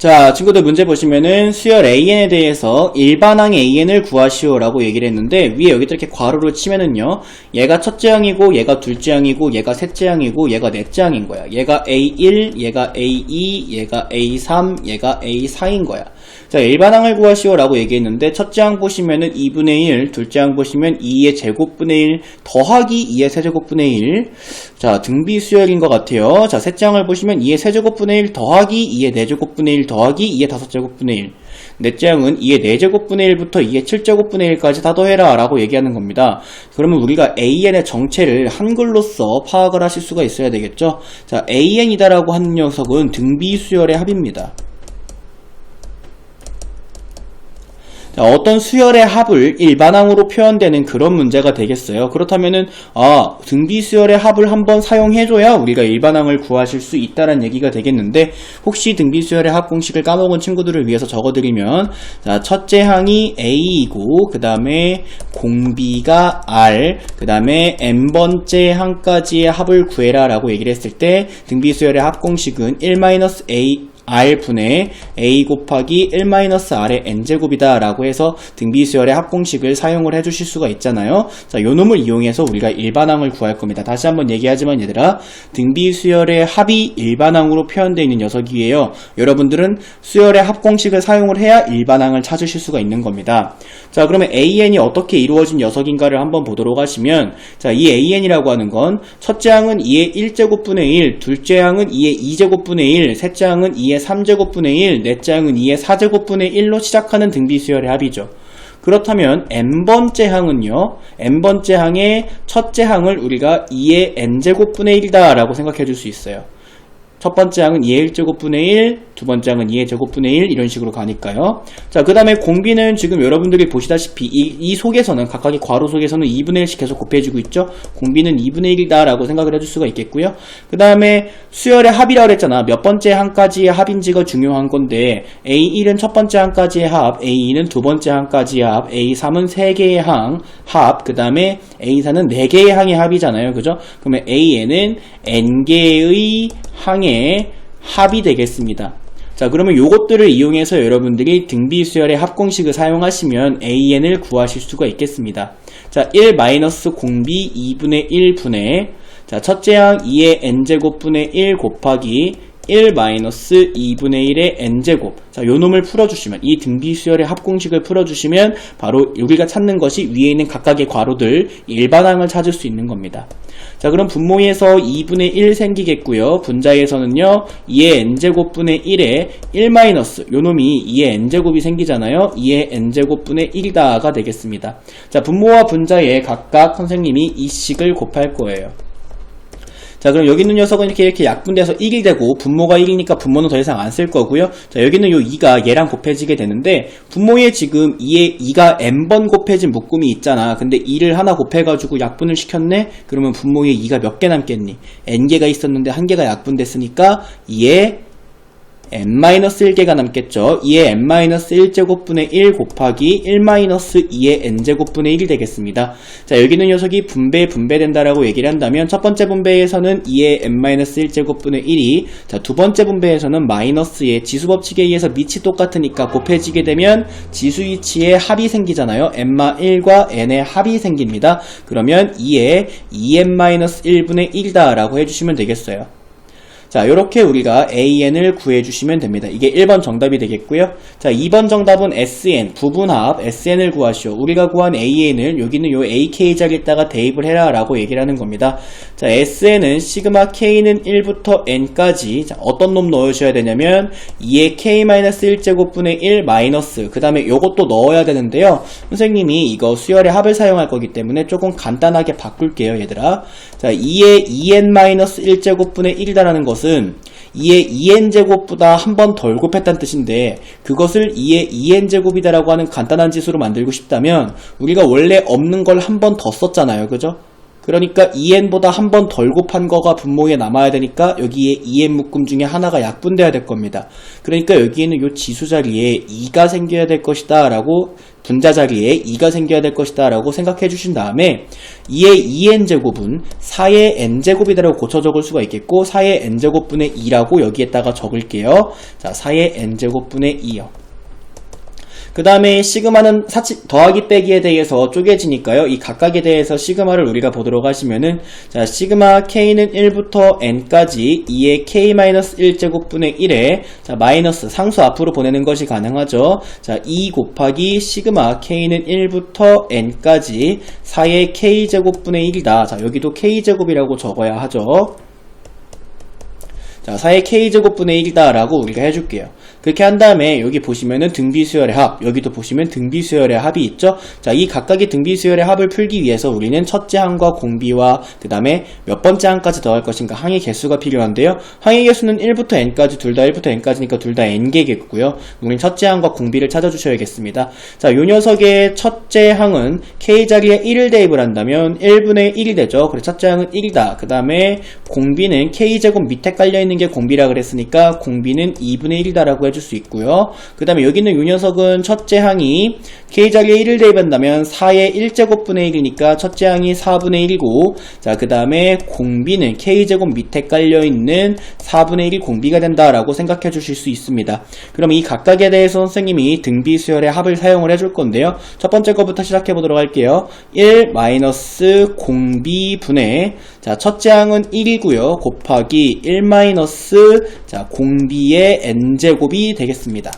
자, 친구들 문제 보시면은 수열 AN에 대해서 일반항 AN을 구하시오 라고 얘기를 했는데, 위에 여기다 이렇게 괄호를 치면은요, 얘가 첫째 항이고 얘가 둘째 항이고 얘가 셋째 항이고 얘가 넷째 항인 거야. 얘가 A1, 얘가 A2, 얘가 A3, 얘가 A4인 거야. 자, 일반항을 구하시오 라고 얘기했는데, 첫째 항 보시면은 2분의 1, 둘째 항 보시면 2의 제곱분의 1 더하기 2의 세제곱분의 1. 자, 등비 수열인 것 같아요. 자, 셋째 항을 보시면 2의 세제곱분의 1 더하기 2의 네제곱분의 1 더하기 2의 다섯제곱분의 1. 넷째 항은 2의 네제곱분의 1부터 2의 7제곱분의 1까지 다 더해라 라고 얘기하는 겁니다. 그러면 우리가 AN의 정체를 한글로써 파악을 하실 수가 있어야 되겠죠. 자, AN이다 라고 하는 녀석은 등비 수열의 합입니다. 자, 어떤 수열의 합을 일반항으로 표현되는 그런 문제가 되겠어요. 그렇다면은 등비 수열의 합을 한번 사용해줘야 우리가 일반항을 구하실 수 있다는 얘기가 되겠는데, 혹시 등비 수열의 합 공식을 까먹은 친구들을 위해서 적어드리면, 자, 첫째 항이 A이고 그 다음에 공비가 R, 그 다음에 n번째 항까지의 합을 구해라 라고 얘기를 했을 때, 등비 수열의 합 공식은 1-A R분의 A 곱하기 1-R의 N제곱이다 라고 해서 등비수열의 합공식을 사용을 해주실 수가 있잖아요. 자, 요 놈을 이용해서 우리가 일반항을 구할 겁니다. 다시 한번 얘기하지만 얘들아, 등비수열의 합이 일반항으로 표현되어 있는 녀석이에요. 여러분들은 수열의 합공식을 사용을 해야 일반항을 찾으실 수가 있는 겁니다. 자, 그러면 AN이 어떻게 이루어진 녀석인가를 한번 보도록 하시면, 자, 이 AN이라고 하는 건 첫째 항은 2의 1제곱분의 1, 둘째 항은 2의 2제곱분의 1, 셋째 항은 2의 3제곱분의 1, 넷째 항은 2의 4제곱분의 1로 시작하는 등비수열의 합이죠. 그렇다면 n번째 항은요, n번째 항의 첫째 항을 우리가 2의 n제곱분의 1이다 라고 생각해 줄 수 있어요. 첫 번째 항은 2의 1제곱분의 1, 두 번째 항은 2의 제곱분의 1, 이런 식으로 가니까요. 자, 그 다음에 공비는 지금 여러분들이 보시다시피 이 속에서는, 각각의 괄호 속에서는 2분의 1씩 계속 곱해지고 있죠. 공비는 2분의 1이다 라고 생각을 해줄 수가 있겠고요. 그 다음에 수열의 합이라고 그랬잖아. 몇 번째 항까지의 합인지가 중요한 건데, A1은 첫 번째 항까지의 합, A2는 두 번째 항까지의 합, A3은 3개의 항 합, 그 다음에 A4는 4개의 항의 합이잖아요. 그죠? 그러면 AN은 n개의 항의 합이 되겠습니다. 자, 그러면 요것들을 이용해서 여러분들이 등비수열의 합공식을 사용하시면 AN을 구하실 수가 있겠습니다. 자, 1-공비 2분의 1분의, 자, 첫째 항 2의 n제곱분의 1 곱하기 1-2분의 1의 n제곱. 자, 요 놈을 풀어주시면, 이 등비수열의 합공식을 풀어주시면 바로 우리가 찾는 것이 위에 있는 각각의 괄호들 일반항을 찾을 수 있는 겁니다. 자, 그럼 분모에서 2분의 1 생기겠고요. 분자에서는요, 2의 n제곱분의 1에 1- 요 놈이 2의 n제곱이 생기잖아요. 2의 n제곱분의 1이다가 되겠습니다. 자, 분모와 분자에 각각 선생님이 이 식을 곱할 거예요. 자, 그럼 여기 있는 녀석은 이렇게 약분돼서 1이 되고, 분모가 1이니까 분모는 더 이상 안 쓸 거고요. 자, 여기는 요 2가 얘랑 곱해지게 되는데, 분모에 지금 2가 n번 곱해진 묶음이 있잖아. 근데 2를 하나 곱해가지고 약분을 시켰네? 그러면 분모에 2가 몇 개 남겠니? n개가 있었는데 1개가 약분됐으니까 2에 n-1개가 남겠죠. 2의 n-1제곱분의 1 곱하기 1-2의 n제곱분의 1이 되겠습니다. 자, 여기는 녀석이 분배된다라고 얘기를 한다면, 첫 번째 분배에서는 2의 n-1제곱분의 1이, 자, 두 번째 분배에서는 마이너스의 지수법칙에 의해서 밑이 똑같으니까 곱해지게 되면 지수이치의 합이 생기잖아요. n-1과 n의 합이 생깁니다. 그러면 2의 2n-1분의 1이다 라고 해주시면 되겠어요. 자, 요렇게 우리가 AN을 구해주시면 됩니다. 이게 1번 정답이 되겠고요. 자, 2번 정답은 SN, 부분합 SN을 구하시오. 우리가 구한 AN을 여기는 요 AK 자리에다가 대입을 해라 라고 얘기를 하는 겁니다. 자, SN은 시그마 K는 1부터 N까지, 자, 어떤 놈 넣으셔야 되냐면 2의 K-1제곱분의 1 마이너스, 그 다음에 요것도 넣어야 되는데요. 선생님이 이거 수열의 합을 사용할 거기 때문에 조금 간단하게 바꿀게요, 얘들아. 자, 2의 2n-1제곱분의 1이다라는 것은 2의 2n제곱보다 한 번 덜 곱했다는 뜻인데, 그것을 2의 2n제곱이다 라고 하는 간단한 지수로 만들고 싶다면 우리가 원래 없는 걸 한 번 더 썼잖아요. 그죠? 그러니까 2n보다 한 번 덜 곱한 거가 분모에 남아야 되니까 여기에 2n 묶음 중에 하나가 약분돼야 될 겁니다. 그러니까 여기에는 이 지수 자리에 2가 생겨야 될 것이다 라고, 분자 자리에 2가 생겨야 될 것이다 라고 생각해 주신 다음에 2의 2n제곱은 4의 n제곱이다라고 고쳐 적을 수가 있겠고, 4의 n제곱분의 2라고 여기에다가 적을게요. 자, 4의 n제곱분의 2요. 그 다음에 시그마는 더하기 빼기에 대해서 쪼개지니까요. 이 각각에 대해서 시그마를 우리가 보도록 하시면은, 자, 시그마 k는 1부터 n까지 2의 k-1제곱분의 1에, 자, 마이너스 상수 앞으로 보내는 것이 가능하죠. 자, 2 곱하기 시그마 k는 1부터 n까지 4의 k제곱분의 1이다. 자, 여기도 k제곱이라고 적어야 하죠. 자, 4의 k제곱분의 1이다 라고 우리가 해줄게요. 그렇게 한 다음에 여기 보시면은 등비수열의 합, 여기도 보시면 등비수열의 합이 있죠. 자, 이 각각의 등비수열의 합을 풀기 위해서 우리는 첫째 항과 공비와 그 다음에 몇 번째 항까지 더할 것인가, 항의 개수가 필요한데요. 항의 개수는 1부터 n까지 둘 다 1부터 n까지니까 둘 다 n개겠고요. 우리는 첫째 항과 공비를 찾아주셔야겠습니다. 자, 요 녀석의 첫째 항은 k 자리에 1을 대입을 한다면 1분의 1이 되죠. 그래서 첫째 항은 1이다. 그 다음에 공비는 k제곱 밑에 깔려있는 게 공비라 그랬으니까 공비는 2분의 1이다 라고 해줄 수 있고요. 그 다음에 여기 있는 요 녀석은 첫째 항이 k자리에 1을 대입한다면 4의 1제곱분의 1이니까 첫째 항이 4분의 1이고, 자, 그 다음에 공비는 k제곱 밑에 깔려있는 4분의 1이 공비가 된다라고 생각해 주실 수 있습니다. 그럼 이 각각에 대해서 선생님이 등비수열의 합을 사용을 해줄 건데요. 첫 번째 거부터 시작해 보도록 할게요. 1 마이너스 공비분의, 자, 첫째 항은 1이고요. 곱하기 1 마이너스, 자, 공비의 n제곱이 되겠습니다.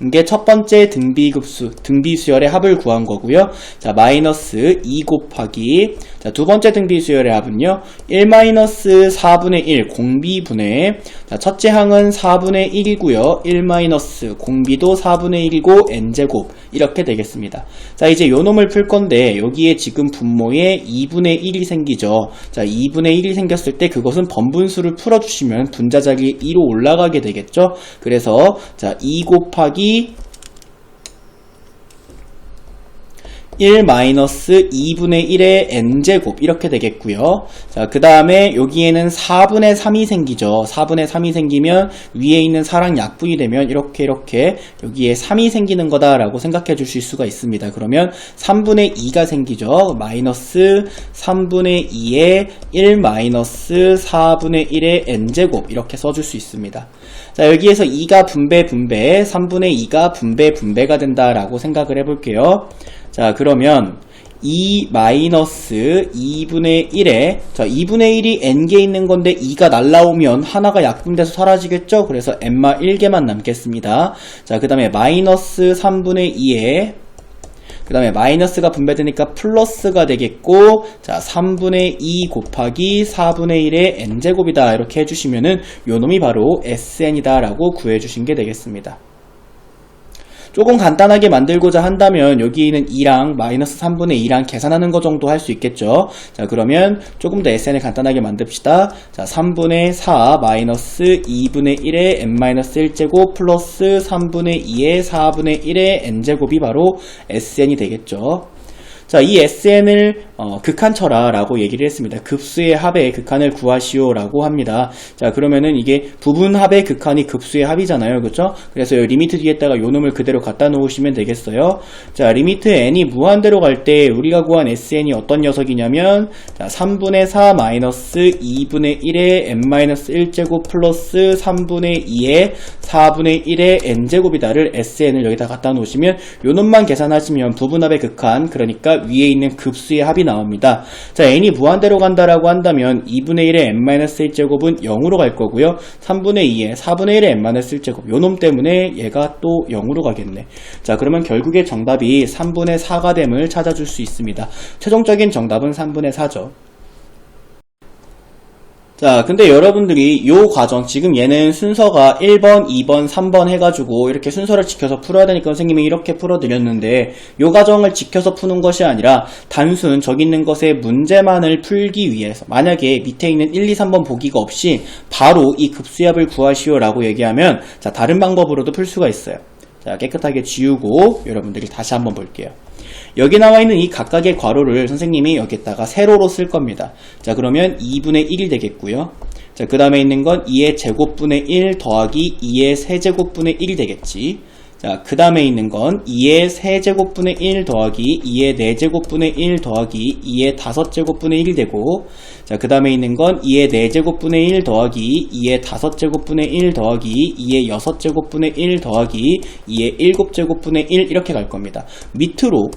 이게 첫 번째 등비수열의 합을 구한 거고요. 자, 마이너스 2 곱하기, 자, 두 번째 등비수열의 합은요, 1 마이너스 4분의 1 공비분의, 자, 첫째 항은 4분의 1이고요. 1 마이너스 공비도 4분의 1이고 n제곱, 이렇게 되겠습니다. 자, 이제 요 놈을 풀 건데 여기에 지금 분모에 2분의 1이 생기죠. 자, 2분의 1이 생겼을 때 그것은 번분수를 풀어주시면 분자 자리에 2로 올라가게 되겠죠. 그래서 자, 2 곱하기 1 마이너스 2분의 1의 n제곱, 이렇게 되겠고요. 자, 그 다음에 여기에는 4분의 3이 생기죠. 4분의 3이 생기면 위에 있는 4랑 약분이 되면 이렇게 여기에 3이 생기는 거다라고 생각해 주실 수가 있습니다. 그러면 3분의 2가 생기죠. 마이너스 3분의 2의 1 마이너스 4분의 1의 n제곱, 이렇게 써줄 수 있습니다. 자, 여기에서 2가 분배, 3분의 2가 분배가 된다라고 생각을 해볼게요. 자, 그러면 2 마이너스 2분의 1에, 자, 2분의 1이 n개 있는 건데 2가 날라오면 하나가 약분돼서 사라지겠죠? 그래서 n마 1개만 남겠습니다. 자, 그 다음에 마이너스 3분의 2에, 그 다음에 마이너스가 분배되니까 플러스가 되겠고, 자, 3분의 2 곱하기 4분의 1의 n제곱이다, 이렇게 해주시면은 요 놈이 바로 SN이다 라고 구해주신 게 되겠습니다. 조금 간단하게 만들고자 한다면 여기는 2랑 마이너스 3분의 2랑 계산하는 거 정도 할 수 있겠죠. 자, 그러면 조금 더 SN을 간단하게 만듭시다. 자, 3분의 4 마이너스 2분의 1의 n-1제곱 플러스 3분의 2의 4분의 1의 n제곱이 바로 SN이 되겠죠. 자, 이 SN을 극한처라 라고 얘기를 했습니다. 급수의 합의 극한을 구하시오 라고 합니다. 자, 그러면은 이게 부분합의 극한이 급수의 합이잖아요. 그쵸? 그래서 이 리미트 뒤에다가 요 놈을 그대로 갖다 놓으시면 되겠어요. 자, 리미트 n이 무한대로 갈 때 우리가 구한 SN이 어떤 녀석이냐면, 자, 3분의 4 마이너스 2분의 1의 n-1제곱 플러스 3분의 2의 4분의 1의 n제곱이다를 SN을 여기다 갖다 놓으시면 요 놈만 계산하시면 부분합의 극한, 그러니까 위에 있는 급수의 합이 나옵니다. 자, n이 무한대로 간다라고 한다면 2분의 1의 n-1제곱은 0으로 갈 거고요. 3분의 2의 4분의 1의 n-1제곱, 요 놈 때문에 얘가 또 0으로 가겠네. 자, 그러면 결국에 정답이 3분의 4가 됨을 찾아줄 수 있습니다. 최종적인 정답은 3분의 4죠. 자, 근데 여러분들이 요 과정, 지금 얘는 순서가 1번, 2번, 3번 해가지고 이렇게 순서를 지켜서 풀어야 되니까 선생님이 이렇게 풀어드렸는데, 요 과정을 지켜서 푸는 것이 아니라 단순 저기 있는 것의 문제만을 풀기 위해서, 만약에 밑에 있는 1, 2, 3번 보기가 없이 바로 이 급수합을 구하시오 라고 얘기하면, 자, 다른 방법으로도 풀 수가 있어요. 자, 깨끗하게 지우고 여러분들이 다시 한번 볼게요. 여기 나와 있는 이 각각의 괄호를 선생님이 여기다가 세로로 쓸 겁니다. 자, 그러면 2분의 1이 되겠고요. 자, 그 다음에 있는 건 2의 제곱분의 1 더하기 2의 세제곱분의 1이 되겠지. 자, 그 다음에 있는 건 2의 세제곱분의 1 더하기 2의 4제곱분의 1 더하기 2의 5제곱분의 1이 되고, 자, 그 다음에 있는 건 2의 4제곱분의 1 더하기 2의 5제곱분의 1 더하기 2의 6제곱분의 1 더하기 2의 7제곱분의 1 이렇게 갈 겁니다. 밑으로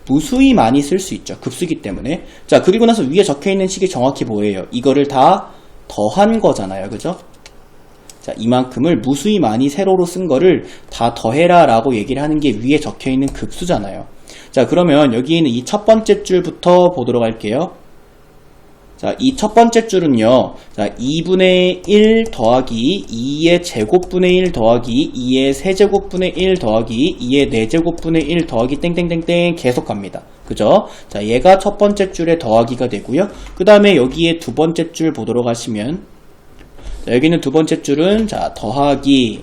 무수히 많이 쓸 수 있죠. 급수기 때문에. 자, 그리고 나서 위에 적혀있는 식이 정확히 뭐예요? 이거를 다 더한 거잖아요. 그죠? 자, 이만큼을 무수히 많이 세로로 쓴 거를 다 더해라 라고 얘기를 하는 게 위에 적혀있는 급수잖아요. 자, 그러면 여기 있는 이 첫 번째 줄부터 보도록 할게요. 자, 이 첫 번째 줄은요, 자, 2분의 1 더하기 2의 제곱분의 1 더하기 2의 세제곱분의 1 더하기 2의 4제곱분의 1 더하기 땡땡땡땡 계속 갑니다. 그죠? 자, 얘가 첫 번째 줄의 더하기가 되고요. 그 다음에 여기에 두 번째 줄 보도록 하시면, 자, 여기는 두 번째 줄은, 자, 더하기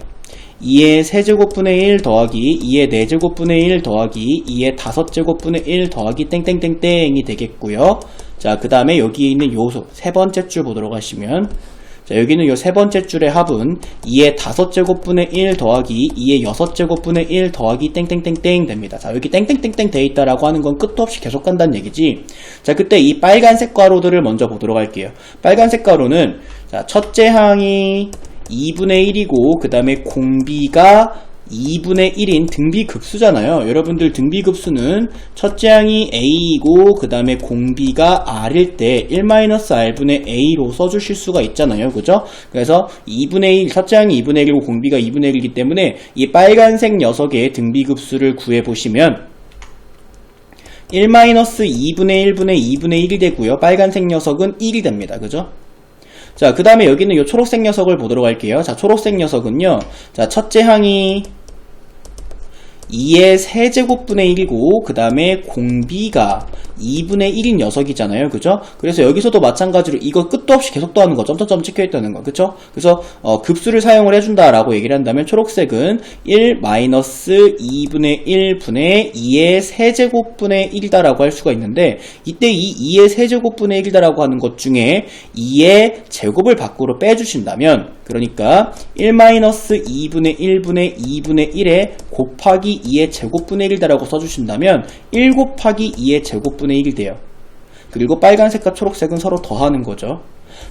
2의 세제곱분의 1 더하기 2의 4제곱분의 1 더하기 2의 5제곱분의 1 더하기 땡땡땡땡이 되겠고요. 자, 그 다음에 여기에 있는 요소 세 번째 줄 보도록 하시면, 자, 여기는 요 세 번째 줄의 합은 2의 5제곱분의 1 더하기 2의 6제곱분의 1 더하기 땡땡땡땡 됩니다. 자, 여기 땡땡땡땡 돼 있다라고 하는 건 끝도 없이 계속 간다는 얘기지. 자, 그때 이 빨간색 괄호들을 먼저 보도록 할게요. 빨간색 괄호는, 자, 첫째 항이 2분의 1이고, 그 다음에 공비가 2분의 1인 등비급수잖아요. 여러분들 등비급수는 첫째 항이 A이고 그 다음에 공비가 R일 때 1-R분의 A로 써주실 수가 있잖아요. 그죠? 그래서 2분의 1, 첫째 항이 2분의 1이고 공비가 2분의 1이기 때문에 이 빨간색 녀석의 등비급수를 구해보시면 1-2분의 1분의 2분의 1이 되고요. 빨간색 녀석은 1이 됩니다. 그죠? 자, 그 다음에 여기는 이 초록색 녀석을 보도록 할게요. 자, 초록색 녀석은요, 자, 첫째 항이 2의 세제곱분의 1이고 그 다음에 공비가 2분의 1인 녀석이잖아요. 그죠? 그래서 여기서도 마찬가지로 이거 끝도 없이 계속 더하는 거, 점점점 찍혀있다는 거. 그쵸? 그래서 급수를 사용을 해준다라고 얘기를 한다면 초록색은 1-2분의 1분의 2의 세제곱분의 1이다라고 할 수가 있는데, 이때 이 2의 세제곱분의 1이다라고 하는 것 중에 2의 제곱을 밖으로 빼주신다면, 그러니까 1-2분의 1분의 2분의 1에 곱하기 2의 제곱분의 1이다라고 써주신다면 1 곱하기 2의 제곱분의 1이 돼요. 그리고 빨간색과 초록색은 서로 더하는 거죠.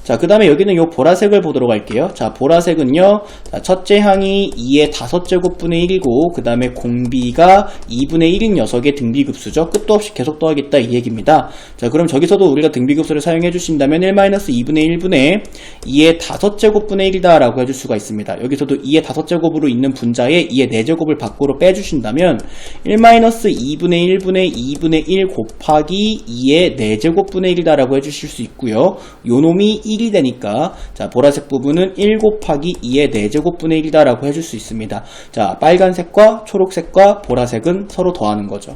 자, 그 다음에 여기는 요 보라색을 보도록 할게요. 자, 보라색은요, 자, 첫째 항이 2의 5제곱분의 1이고 그 다음에 공비가 2분의 1인 녀석의 등비급수죠. 끝도 없이 계속 더하겠다 이 얘기입니다. 자, 그럼 저기서도 우리가 등비급수를 사용해 주신다면 1-2분의 1분의 2의 5제곱분의 1이다 라고 해줄 수가 있습니다. 여기서도 2의 5제곱으로 있는 분자에 2의 4제곱을 밖으로 빼주신다면 1-2분의 1분의 2분의 1 곱하기 2의 4제곱분의 1이다 라고 해주실 수 있고요. 요 놈이 1이 되니까, 자, 보라색 부분은 1 곱하기 2의 4제곱분의 1이다 라고 해줄 수 있습니다. 자, 빨간색과 초록색과 보라색은 서로 더하는 거죠.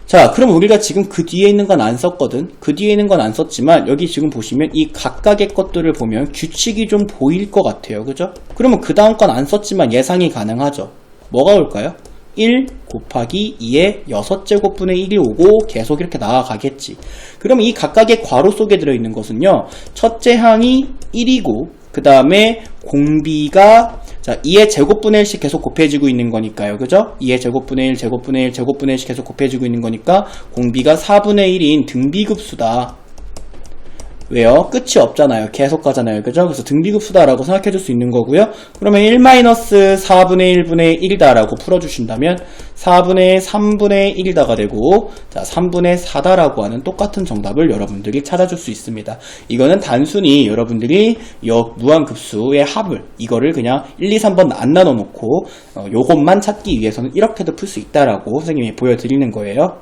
자, 그럼 우리가 지금 그 뒤에 있는 건 안 썼거든. 그 뒤에 있는 건 안 썼지만 여기 지금 보시면 이 각각의 것들을 보면 규칙이 좀 보일 것 같아요. 그죠? 그러면 그 다음 건 안 썼지만 예상이 가능하죠. 뭐가 올까요? 1 곱하기 2의 6제곱분의 1이 오고 계속 이렇게 나아가겠지. 그럼 이 각각의 괄호 속에 들어있는 것은요, 첫째 항이 1이고 그 다음에 공비가, 자, 2의 제곱분의 1씩 계속 곱해지고 있는 거니까요. 그죠? 2의 제곱분의 1, 제곱분의 1, 제곱분의 1씩 계속 곱해지고 있는 거니까 공비가 4분의 1인 등비급수다. 왜요? 끝이 없잖아요. 계속 가잖아요. 그죠? 그래서 등비급수다라고 생각해 줄 수 있는 거고요. 그러면 1-4분의 1분의 1이다라고 풀어주신다면 4분의 3분의 1이다가 되고, 자, 3분의 4다라고 하는 똑같은 정답을 여러분들이 찾아줄 수 있습니다. 이거는 단순히 여러분들이 무한급수의 합을, 이거를 그냥 1, 2, 3번 안 나눠 놓고 요것만 찾기 위해서는 이렇게도 풀 수 있다라고 선생님이 보여드리는 거예요.